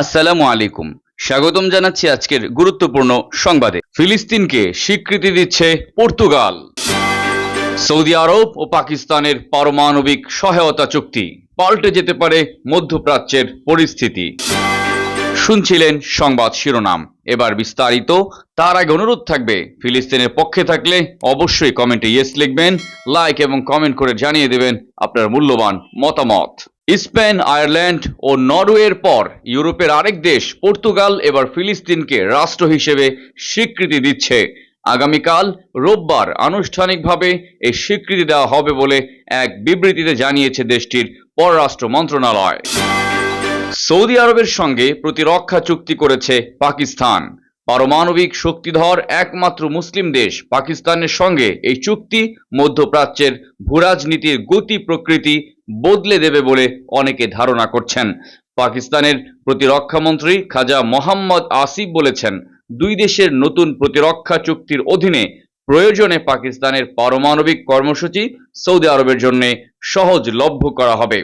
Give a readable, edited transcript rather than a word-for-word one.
আসসালামু আলাইকুম। স্বাগতম জানাচ্ছি আজকের গুরুত্বপূর্ণ সংবাদে। ফিলিস্তিনকে স্বীকৃতি দিচ্ছে পর্তুগাল। সৌদি আরব ও পাকিস্তানের পারমাণবিক সহায়তা চুক্তি, পাল্টে যেতে পারে মধ্যপ্রাচ্যের পরিস্থিতি। শুনছিলেন সংবাদ শিরোনাম, এবার বিস্তারিত। তার আগে অনুরোধ থাকবে, ফিলিস্তিনের পক্ষে থাকলে অবশ্যই কমেন্টে ইয়েস লিখবেন, লাইক এবং কমেন্ট করে জানিয়ে দেবেন আপনার মূল্যবান মতামত। স্পেন, আয়ারল্যান্ড ও নরওয়ের পর ইউরোপের আরেক দেশ পর্তুগাল এবার ফিলিস্তিনকে রাষ্ট্র হিসেবে স্বীকৃতি দিচ্ছে। আগামীকাল রোববার আনুষ্ঠানিকভাবে এই স্বীকৃতি দেওয়া হবে বলে এক বিবৃতিতে জানিয়েছে দেশটির পররাষ্ট্র মন্ত্রণালয়। সৌদি আরবের সঙ্গে প্রতিরক্ষা চুক্তি করেছে পাকিস্তান। পারমাণবিক শক্তিধর একমাত্র মুসলিম দেশ পাকিস্তানের সঙ্গে এই চুক্তি মধ্যপ্রাচ্যের ভূরাজনীতির গতি প্রকৃতি বদলে দেবে বলে অনেকে ধারণা করছেন। পাকিস্তানের প্রতিরক্ষামন্ত্রী খাজা মোহাম্মদ আসিফ বলেছেন, দুই দেশের নতুন প্রতিরক্ষা চুক্তির অধীনে প্রয়োজনে পাকিস্তানের পারমাণবিক কর্মসূচি সৌদি আরবের জন্য সহজলভ্য করা হবে।